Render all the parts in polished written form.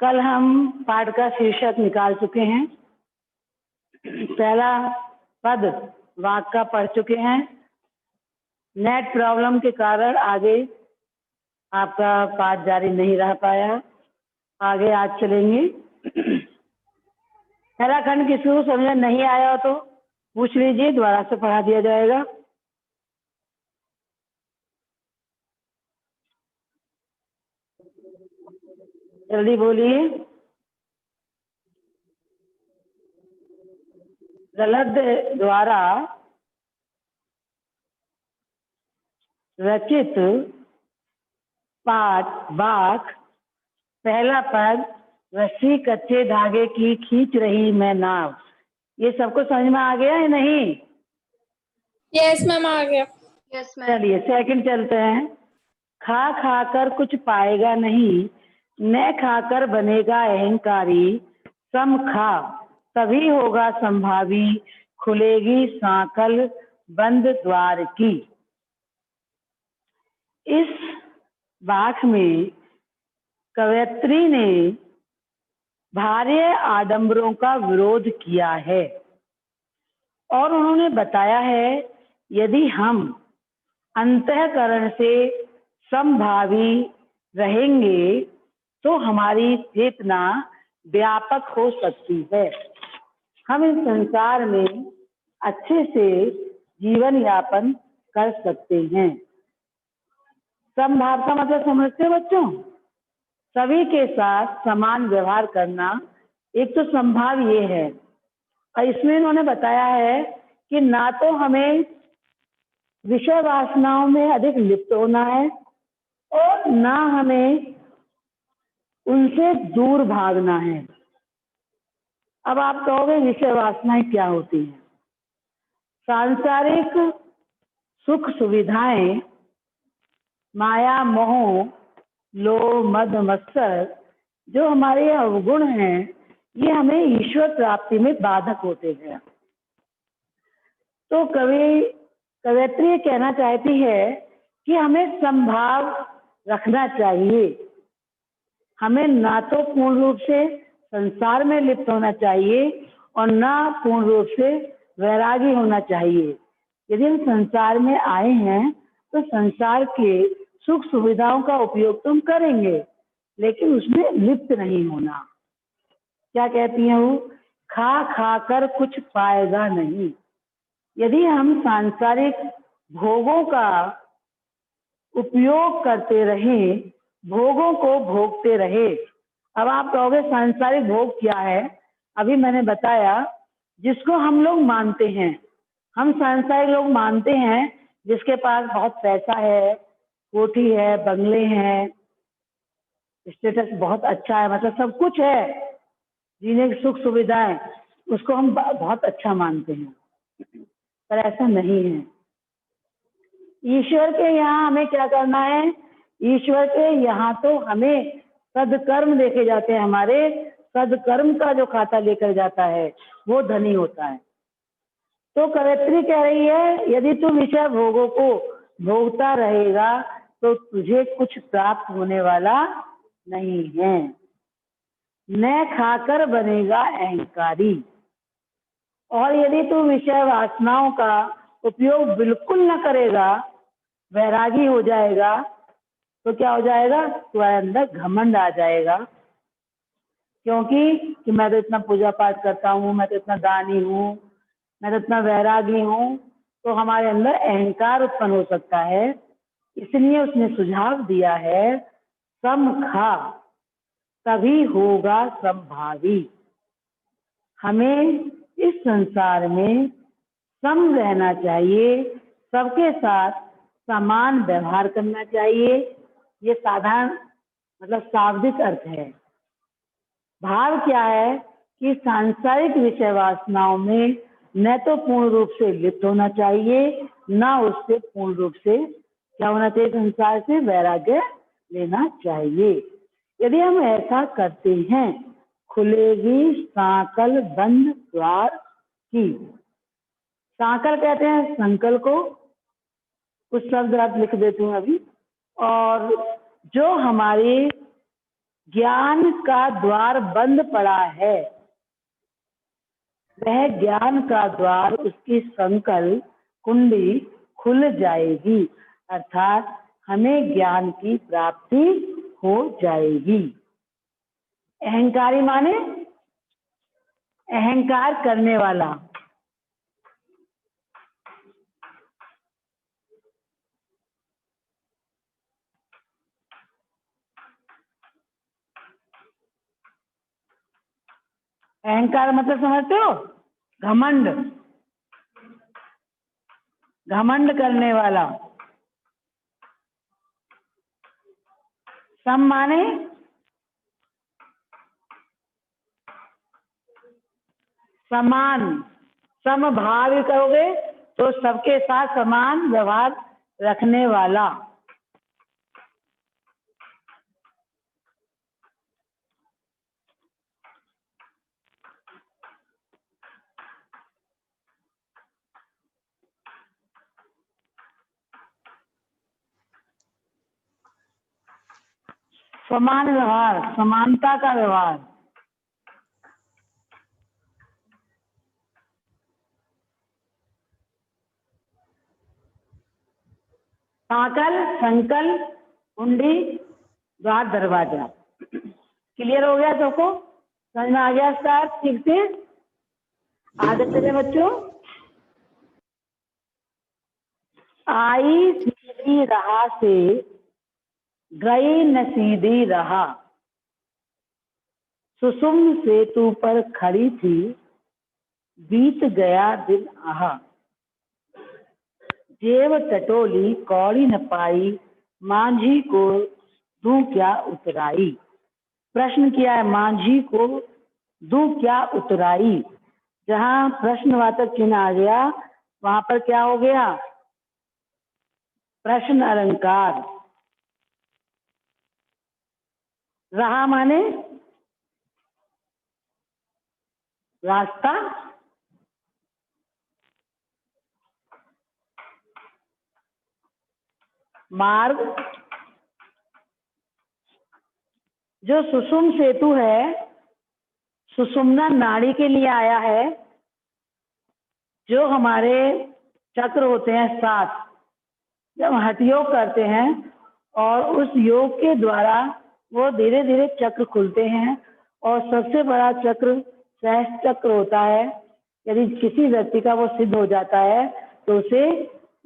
कल हम पाठ का शीर्षक निकाल चुके हैं। पहला पद वाक्य का पढ़ चुके हैं। नेट प्रॉब्लम के कारण आगे आपका पाठ जारी नहीं रह पाया। आगे आज चलेंगे। पहला खंड किसी को समझ नहीं आया हो तो पूछ लीजिए, दोबारा से पढ़ा दिया जाएगा। जल्दी बोलिए। गलत द्वारा रचित पाठ वाक्य। पहला पद, रस्सी कच्चे धागे की खींच रही मैं नाव। ये सबको समझ में आ गया है नहीं? यस मैम, आ गया। Yes ma'am. चलिए सेकंड चलते हैं। खा खा कर कुछ पाएगा नहीं, न खाकर बनेगा अहंकारी। सम खा तभी होगा संभावी, खुलेगी सांकल बंद द्वार की। इस वाक्य में कवयित्री ने भार्य आडंबरों का विरोध किया है और उन्होंने बताया है यदि हम अंतःकरण से समभावी रहेंगे तो हमारी चेतना व्यापक हो सकती है। हम इस संसार में अच्छे से जीवन यापन कर सकते हैं। समभाव का मतलब समझते हो बच्चों? सभी के साथ समान व्यवहार करना एक तो संभाव ये है। और इसमें इन्होंने बताया है कि ना तो हमें विषय वासनाओं में अधिक लिप्त होना है और ना हमें उनसे दूर भागना है। अब आप कहोगे विषय वासनाएं क्या होती हैं? सांसारिक सुख सुविधाएं, माया मोह लोभ मद मत्सर जो हमारे अवगुण हैं, ये हमें ईश्वर प्राप्ति में बाधक होते हैं। तो कवयित्री कहना चाहती है कि हमें समभाव रखना चाहिए। हमें ना तो पूर्ण रूप से संसार में लिप्त होना चाहिए और ना पूर्ण रूप से वैरागी होना चाहिए। यदि हम संसार में आए हैं तो संसार के सुख सुविधाओं का उपयोग तो हम करेंगे, लेकिन उसमें लिप्त नहीं होना। क्या कहती है वो? खा खा कर कुछ पाएगा नहीं। यदि हम सांसारिक भोगों का उपयोग करते रहे, भोगों को भोगते रहे। अब आप कहोगे सांसारिक भोग क्या है? अभी मैंने बताया, जिसको हम लोग मानते हैं। हम सांसारिक लोग मानते हैं जिसके पास बहुत पैसा है, कोठी है, बंगले हैं, स्टेटस बहुत अच्छा है, मतलब सब कुछ है, जीने की सुख सुविधाएं, उसको हम बहुत अच्छा मानते हैं। पर ऐसा नहीं है। ईश्वर के यहाँ हमें क्या करना है? ईश्वर के यहाँ तो हमें सदकर्म देखे जाते हैं। हमारे सदकर्म का जो खाता लेकर जाता है वो धनी होता है। तो कवयित्री कह रही है यदि तू विषय भोगों को भोगता रहेगा तो तुझे कुछ प्राप्त होने वाला नहीं है। न खाकर बनेगा अहंकारी। और यदि तू विषय वासनाओं का उपयोग बिल्कुल न करेगा, वैरागी हो जाएगा, तो क्या हो जाएगा? तुम्हारे अंदर घमंड आ जाएगा। क्योंकि कि मैं तो इतना पूजा पाठ करता हूँ, मैं तो इतना दानी हूँ, मैं तो इतना वैरागी हूँ, तो हमारे अंदर अहंकार उत्पन्न हो सकता है। इसलिए उसने सुझाव दिया है सम खा तभी होगा संभावी। हमें इस संसार में सम रहना चाहिए, सबके साथ समान व्यवहार करना चाहिए। ये साधारण मतलब शाब्दिक अर्थ है। भाव क्या है कि सांसारिक विषय वासनाओं में न तो पूर्ण रूप से लिप्त होना चाहिए, ना उससे पूर्ण रूप से क्या होना चाहिए? संसार से वैराग्य लेना चाहिए। यदि हम ऐसा करते हैं खुलेगी सांकल बंद द्वार की। सांकल कहते हैं संकल को, कुछ शब्द आप लिख देती हूँ अभी। और जो हमारी ज्ञान का द्वार बंद पड़ा है, वह ज्ञान का द्वार, उसकी संकल्प कुंडी खुल जाएगी, अर्थात हमें ज्ञान की प्राप्ति हो जाएगी। अहंकारी माने अहंकार करने वाला। अहंकार मतलब समझते हो? घमंड, घमंड करने वाला। सम माने समान, समभाव करोगे तो सबके साथ समान व्यवहार रखने वाला। समान व्यवहार, समानता का व्यवहार। साकल, संकल, कुंडी, द्वार, दरवाजा। क्लियर हो गया सबको? समझ में आ गया स्टार्ट? ठीक से आगे चले बच्चों। आई सीधी राह से गई न सीधी राह, सुषुम्न सेतु पर खड़ी थी, बीत गया दिन आहा। जेव टटोली कौड़ी न पाई, मांझी को दूं क्या उतराई। प्रश्न किया है, मांझी को दूं क्या उतराई। जहां प्रश्नवाचक चिन्ह आ गया वहां पर क्या हो गया? प्रश्न अलंकार। राह माने रास्ता, मार्ग। जो सुषुम्न सेतु है, सुषुम्ना नाड़ी के लिए आया है। जो हमारे चक्र होते हैं 7, जब हठ योग करते हैं और उस योग के द्वारा वो धीरे धीरे चक्र खुलते हैं और सबसे बड़ा चक्र सहस्त्र चक्र होता है। यदि किसी व्यक्ति का वो सिद्ध हो जाता है तो उसे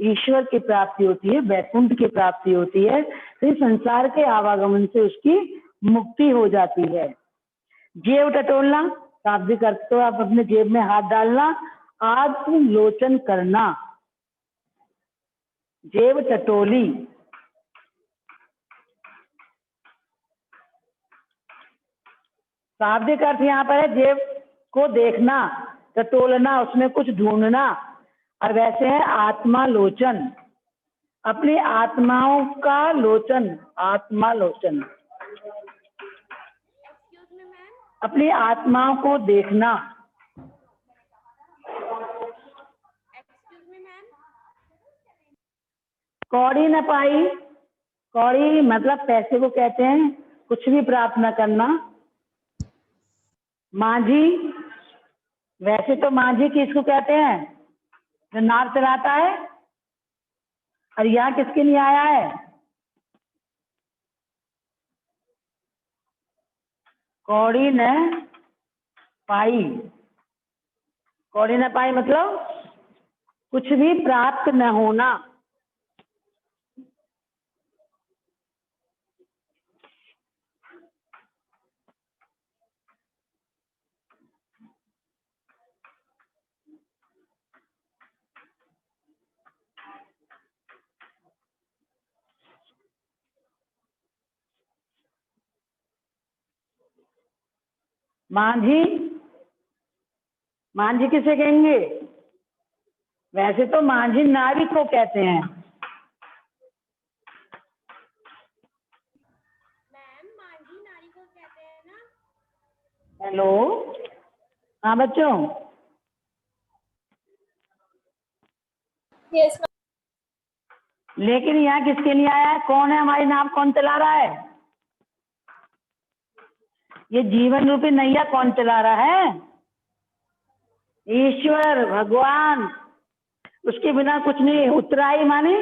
ईश्वर की प्राप्ति होती है, वैकुंठ की प्राप्ति होती है, फिर संसार के आवागमन से उसकी मुक्ति हो जाती है। जेब टटोलना, शाब्दिक अर्थ तो आप अपने जेब में हाथ डालना, आत्मलोचन करना। जेब टटोली, शाब्दिक अर्थ यहाँ पर है जेब को देखना, टटोलना, उसमें कुछ ढूंढना। और वैसे है आत्मालोचन, अपनी आत्माओं का लोचन, आत्मालोचन, अपनी आत्माओं को देखना। कौड़ी न पाई, कौड़ी मतलब पैसे को कहते हैं, कुछ भी प्राप्त न करना। मांझी, वैसे तो मांझी किसको कहते हैं? जो नाव चलाता है। और यहाँ किसके लिए आया है? कौड़ी न पाई, कौड़ी न पाई मतलब कुछ भी प्राप्त न होना। मांझी, मांझी किसे कहेंगे? वैसे तो मांझी नाविक को कहते हैं। मैम मांझी नारी को कहते हैं ना? हेलो, हाँ बच्चों। Yes ma'am. लेकिन यहाँ किसके लिए आया है? कौन है हमारी नाव, कौन चला रहा है? ये जीवन रूपी नैया कौन चला रहा है? ईश्वर भगवान। उसके बिना कुछ नहीं। उतराई माने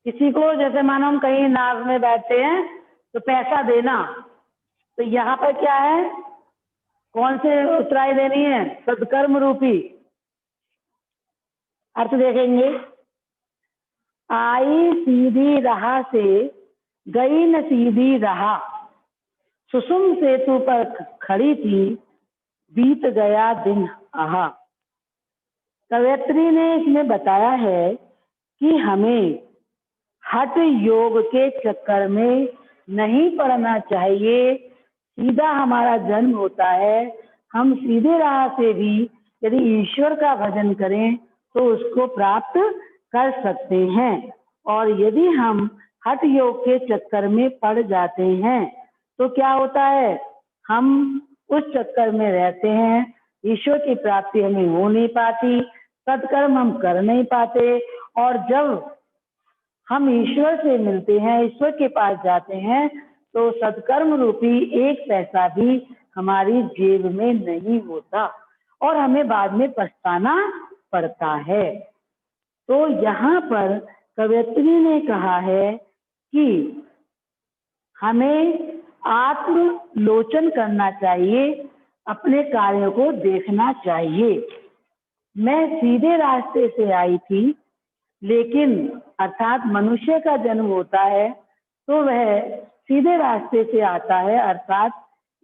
किसी को, जैसे मानो हम कहीं नाव में बैठते हैं तो पैसा देना, तो यहाँ पर क्या है, कौन से उतराई देनी है? सत्कर्म रूपी। अर्थ देखेंगे, आई सीधी राह से गई न सीधी राह, सुसुम सेतु पर खड़ी थी बीत गया दिन आहा। कवयित्री ने इसमें बताया है कि हमें हठ योग के चक्कर में नहीं पड़ना चाहिए। सीधा हमारा जन्म होता है, हम सीधे राह से भी यदि ईश्वर का भजन करें तो उसको प्राप्त कर सकते हैं। और यदि हम हठ योग के चक्कर में पड़ जाते हैं तो क्या होता है, हम उस चक्कर में रहते हैं, ईश्वर की प्राप्ति हमें हो नहीं पाती, सत्कर्म हम कर नहीं पाते। और जब हम ईश्वर से मिलते हैं, ईश्वर के पास जाते हैं, तो सत्कर्म रूपी एक पैसा भी हमारी जेब में नहीं होता और हमें बाद में पछताना पड़ता है। तो यहाँ पर कवयित्री ने कहा है कि हमें आत्मलोचन करना चाहिए, अपने कार्यों को देखना चाहिए। मैं सीधे रास्ते से आई थी, लेकिन अर्थात मनुष्य का जन्म होता है तो वह सीधे रास्ते से आता है, अर्थात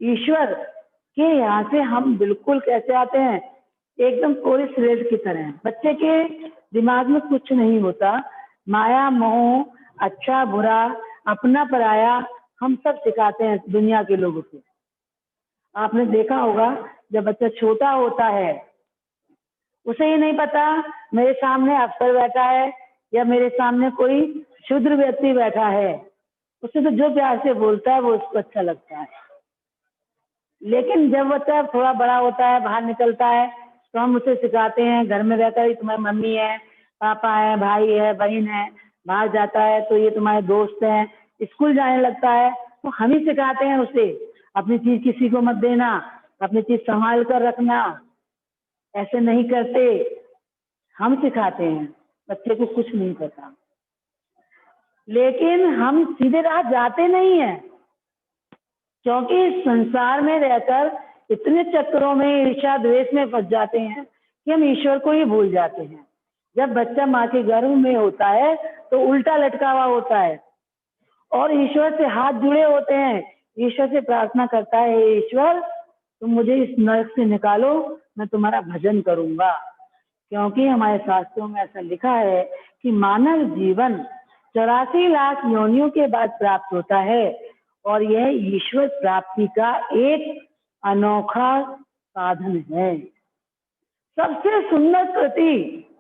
ईश्वर के यहाँ से हम बिल्कुल कैसे आते हैं, एकदम कोरी स्लेट की तरह। बच्चे के दिमाग में कुछ नहीं होता, माया मोह, अच्छा बुरा, अपना पराया, हम सब सिखाते हैं दुनिया के लोगों को। आपने देखा होगा जब बच्चा छोटा होता है, उसे ही नहीं पता मेरे सामने अफसर बैठा है या मेरे सामने कोई शूद्र व्यक्ति बैठा है, उसे तो जो प्यार से बोलता है वो उसको अच्छा लगता है। लेकिन जब बच्चा थोड़ा बड़ा होता है, बाहर निकलता है, तो हम उसे सिखाते हैं, घर में रहकर ही तुम्हारी मम्मी है, पापा है, भाई है, बहन है, बाहर जाता है तो ये तुम्हारे दोस्त हैं, स्कूल जाने लगता है तो हम ही सिखाते हैं उसे, अपनी चीज किसी को मत देना, अपनी चीज संभाल कर रखना, ऐसे नहीं करते, हम सिखाते हैं। बच्चे को कुछ नहीं पता, लेकिन हम सीधे राह जाते नहीं हैं, क्योंकि संसार में रहकर इतने चक्करों में, ईर्ष्या द्वेष में फंस जाते हैं कि हम ईश्वर को ही भूल जाते हैं। जब बच्चा माँ के गर्भ में होता है तो उल्टा लटका हुआ होता है और ईश्वर से हाथ जुड़े होते हैं, ईश्वर से प्रार्थना करता है, हे ईश्वर तुम मुझे इस नरक से निकालो, मैं तुम्हारा भजन करूंगा। क्योंकि हमारे शास्त्रों में ऐसा लिखा है कि मानव जीवन 84 लाख योनियों के बाद प्राप्त होता है और यह ईश्वर प्राप्ति का एक अनोखा साधन है। सबसे सुंदर कृति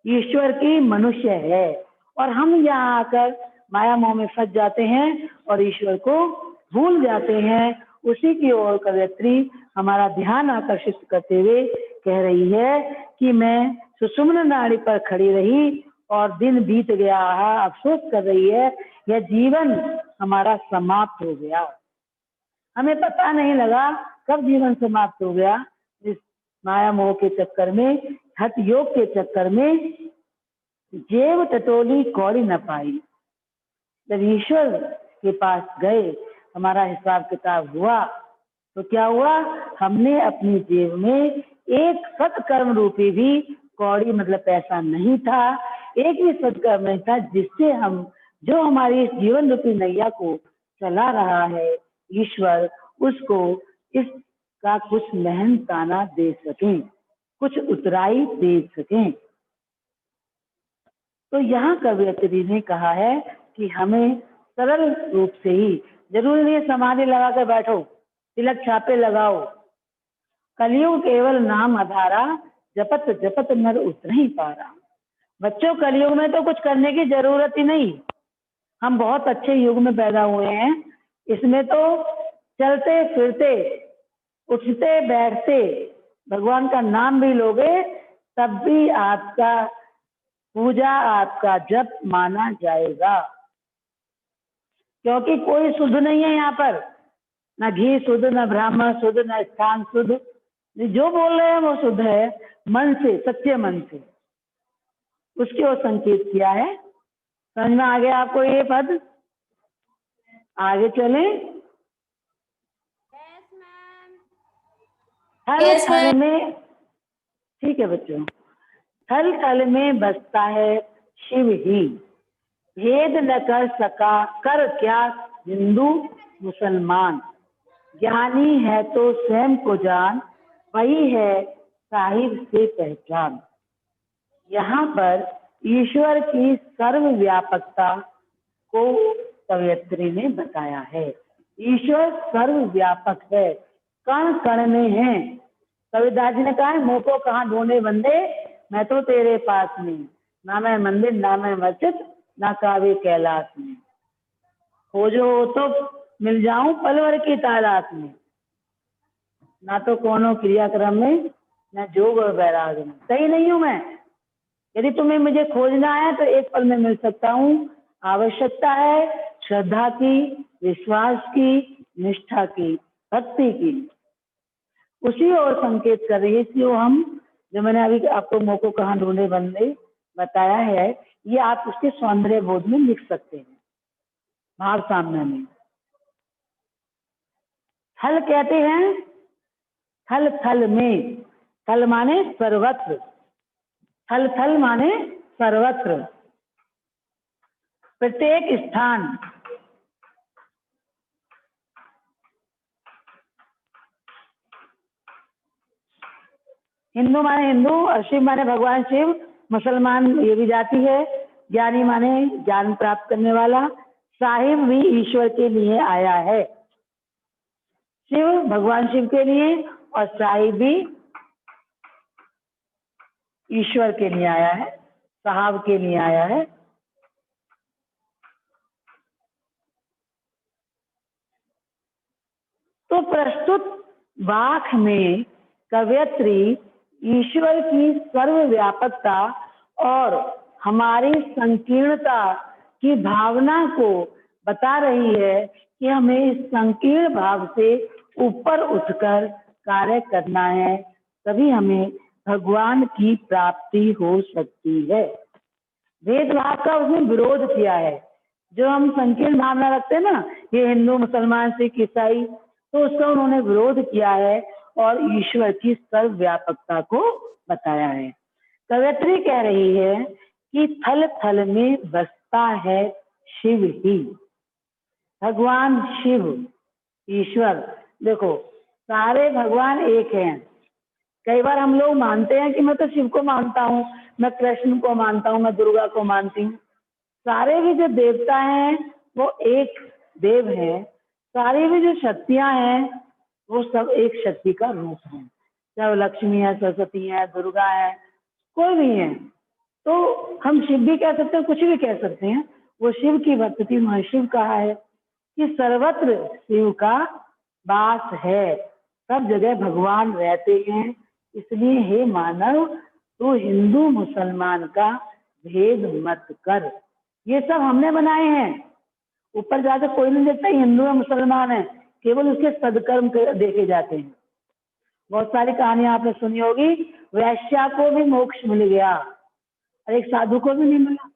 ईश्वर की मनुष्य है और हम यहाँ आकर माया मोह में फंस जाते हैं और ईश्वर को भूल जाते हैं। उसी की ओर कवयित्री हमारा ध्यान आकर्षित करते हुए कह रही है कि मैं सुषुम्ना नाड़ी पर खड़ी रही और दिन बीत गया, अफसोस कर रही है, यह जीवन हमारा समाप्त हो गया, हमें पता नहीं लगा कब जीवन समाप्त हो गया। इस माया मोह के चक्कर में, हठ योग के चक्कर में जेब टटोली कौड़ी न पाई। जब ईश्वर के पास गए, हमारा हिसाब किताब हुआ तो क्या हुआ, हमने अपनी जेब में एक सत्कर्म रूपी भी कौड़ी, मतलब पैसा नहीं था, एक भी सत्कर्म नहीं था जिससे हम, जो हमारी इस जीवन रूपी नैया को चला रहा है ईश्वर, उसको इसका कुछ मेहनताना दे सकें, कुछ उतराई दे सकें। तो यहाँ कवयित्री ने कहा है कि हमें सरल रूप से ही, जरूरी नहीं समाधि लगा कर बैठो, तिलक छापे लगाओ, कलियुग केवल नाम आधारा, जपत जपत नर उतर ही पारा। बच्चों, कलियुग में तो कुछ करने की जरूरत ही नहीं, हम बहुत अच्छे युग में पैदा हुए हैं। इसमें तो चलते फिरते, उठते बैठते भगवान का नाम भी लोगे तब भी आपका पूजा, आपका जप माना जाएगा, क्योंकि कोई शुद्ध नहीं है यहाँ पर। ना घी शुद्ध, ना ब्राह्मण शुद्ध, ना स्थान शुद्ध, जो बोल रहे हैं वो शुद्ध है, मन से, सच्चे मन से, उसकी ओर संकेत किया है। समझ में आ गया आपको ये पद? आगे चलें। Yes ma'am. थल थल में, ठीक है बच्चों, थल थल में बसता है शिव ही, भेद न कर सका कर क्या हिंदू मुसलमान, ज्ञानी है तो स्वयं को जान, वही है साहिब से पहचान। यहाँ पर ईश्वर की सर्वव्यापकता को कवयित्री ने बताया है। ईश्वर सर्वव्यापक है, कण कण में है। कबीरदास जी ने कहा है, मुँह को कहाँ ढूंढे बंदे, मैं तो तेरे पास में, ना मैं मंदिर, ना मैं मस्जिद, ना कावे कैलाश में, खोजो हो तो मिल जाऊं पलवर की तादाद में, ना तो कोनो क्रियाक्रम में, ना जोग और वैराग में, सही नहीं हूं मैं। यदि तुम्हें मुझे खोजना है तो एक पल में मिल सकता हूँ। आवश्यकता है श्रद्धा की, विश्वास की, निष्ठा की, भक्ति की, उसी ओर संकेत कर रही है। इसलिए हम, जो मैंने अभी आपको मुँह को कहाँ ढूंढे बंदे बताया है, ये आप उसके सौंदर्य बोध में लिख सकते हैं, भाव सामने में। थल कहते हैं, थल थल में, थल माने सर्वत्र, थल थल माने सर्वत्र, प्रत्येक स्थान। हिंदू माने हिंदू और शिव माने भगवान शिव, मुसलमान ये भी जाति है, ज्ञानी माने ज्ञान प्राप्त करने वाला, साहिब भी ईश्वर के लिए आया है, शिव भगवान शिव के लिए और साहिब भी ईश्वर के लिए आया है, साहब के लिए आया है। तो प्रस्तुत वाक में कवयित्री ईश्वर की सर्वव्यापकता और हमारी संकीर्णता की भावना को बता रही है कि हमें इस संकीर्ण भाव से ऊपर उठकर कार्य करना है, तभी हमें भगवान की प्राप्ति हो सकती है। भेदभाव का उसने विरोध किया है। जो हम संकीर्ण भावना रखते हैं ना, ये हिंदू मुसलमान सिख ईसाई, तो उसका उन्होंने विरोध किया है और ईश्वर की सर्वव्यापकता को बताया है। कवयित्री कह रही है कि थल थल में बसता है शिव ही, भगवान शिव, ईश्वर। देखो, सारे भगवान एक हैं। कई बार हम लोग मानते हैं कि मैं तो शिव को मानता हूँ, मैं कृष्ण को मानता हूँ, मैं दुर्गा को मानती हूँ। सारे भी जो देवता हैं वो एक देव है, सारी भी जो शक्तियां हैं वो सब एक शक्ति का रूप है, चाहे वो लक्ष्मी है, सरस्वती है, दुर्गा है, कोई भी है। तो हम शिव भी कह सकते हैं, कुछ भी कह सकते हैं। वो शिव की भक्ति में शिव कहा है कि सर्वत्र शिव का वास है, सब जगह भगवान रहते हैं। इसलिए हे मानव, तू हिंदू मुसलमान का भेद मत कर। ये सब हमने बनाए हैं, ऊपर जाकर कोई नहीं देखता हिंदू है मुसलमान है, केवल उसके सदकर्म देखे जाते हैं। बहुत सारी कहानियां आपने सुनी होगी, वैश्या को भी मोक्ष मिल गया और एक साधु को भी नहीं मिला।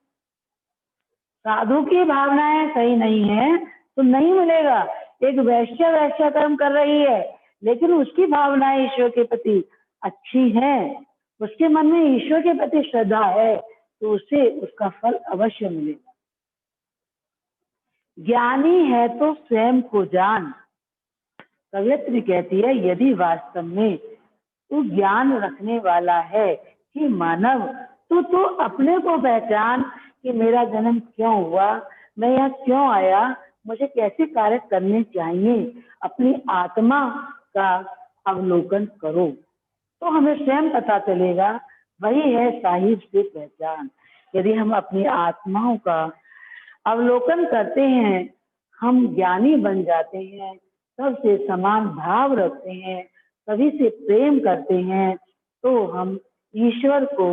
साधु की भावनाएं सही नहीं है तो नहीं मिलेगा। एक वैश्या वैश्या कर्म कर रही है, लेकिन उसकी भावनाएं ईश्वर के प्रति अच्छी है, उसके मन में ईश्वर के प्रति श्रद्धा है, तो उसे उसका फल अवश्य मिलेगा। ज्ञानी है तो स्वयं को जान, कवयित्री कहती है, यदि वास्तव में तू ज्ञान रखने वाला है कि मानव, तो अपने को पहचान कि मेरा जन्म क्यों हुआ, मैं यहाँ क्यों आया, मुझे कैसे कार्य करने चाहिए। अपनी आत्मा का अवलोकन करो तो हमें स्वयं पता चलेगा, वही है साहिब से पहचान। यदि हम अपनी आत्माओं का अवलोकन करते हैं, हम ज्ञानी बन जाते हैं, सबसे समान भाव रखते हैं, सभी से प्रेम करते हैं, तो हम ईश्वर को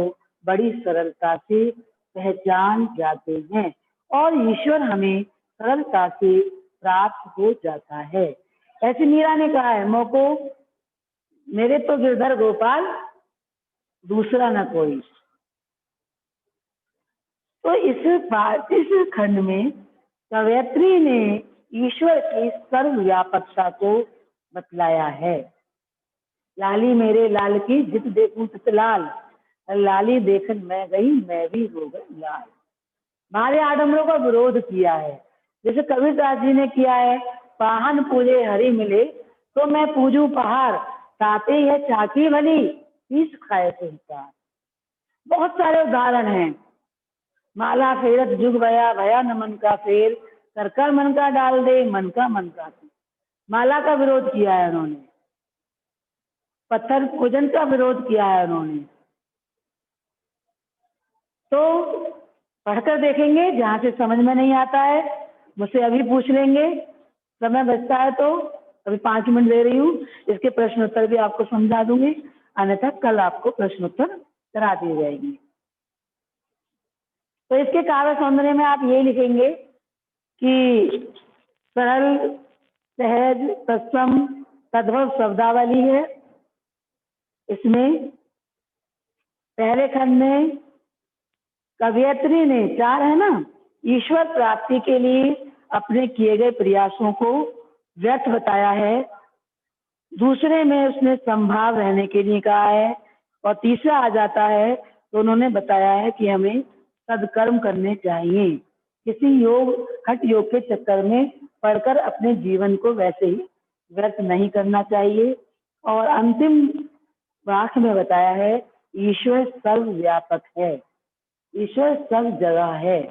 बड़ी सरलता से पहचान जाते हैं और ईश्वर हमें सरलता से प्राप्त हो जाता है। ऐसी मीरा ने कहा है, मोको मेरे तो गिरधर गोपाल दूसरा न कोई। तो इस खंड में कवयत्री ने ईश्वर की सर्वव्यापकता को बतलाया है। लाली मेरे लाल की जित देखूं तित लाल, लाली देखन मैं गई मैं भी हो गई लाल। हमारे आडम्बरों का विरोध किया है, जैसे कबीरदास जी ने किया है, पाहन पूजे हरि मिले तो मैं पूजू पहाड़, ताते यह चाकी भली पीस खाए से हिसार। बहुत सारे उदाहरण हैं। माला फेरत जुग भया भया न मन का फेर, कर कर मन का डाल दे मन का फेर। माला का विरोध किया है उन्होंने, पत्थर पूजन का विरोध किया है उन्होंने। तो पढ़कर देखेंगे, जहां से समझ में नहीं आता है मुझसे अभी पूछ लेंगे, समय बचता है तो। अभी 5 मिनट दे रही हूँ, इसके प्रश्नोत्तर भी आपको समझा दूंगी, अन्यथा कल आपको प्रश्नोत्तर करा दी जाएगी। तो इसके काव्य सौंदर्य में आप ये लिखेंगे कि सरल सहज तत्सम तद्भव शब्दावली है। इसमें पहले खंड में कवयत्री ने 4 है ना, ईश्वर प्राप्ति के लिए अपने किए गए प्रयासों को व्यर्थ बताया है। दूसरे में उसने संभाव रहने के लिए कहा है, और तीसरा आ जाता है तो उन्होंने बताया है कि हमें सदकर्म करने चाहिए, किसी योग हठ योग के चक्कर में पढ़कर अपने जीवन को वैसे ही व्यर्थ नहीं करना चाहिए। और अंतिम वाक्य में बताया है, ईश्वर सर्वव्यापक है, ईश्वर सब जगह है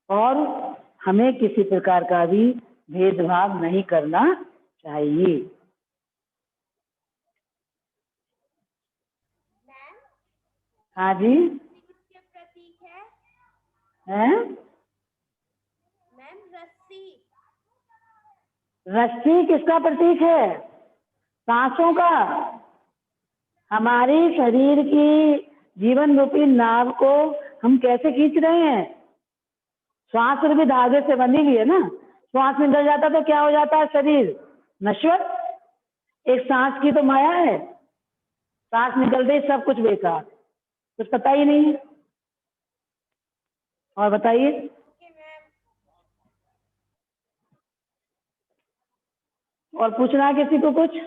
और हमें किसी प्रकार का भी भेदभाव नहीं करना चाहिए। मैम हाँ जी। किसके प्रतीक है? हैं? मैम रस्सी। रस्सी किसका प्रतीक है? सांसों का। हमारी शरीर की जीवन रूपी नाव को हम कैसे खींच रहे हैं? श्वास रूपी धागे से बंधी हुई है ना। श्वास निकल जाता तो क्या हो जाता है? शरीर नश्वर। एक सांस की तो माया है, सांस निकलते ही सब कुछ बेकार, कुछ पता ही नहीं है। और बताइए। Okay ma'am. और पूछना है किसी को कुछ?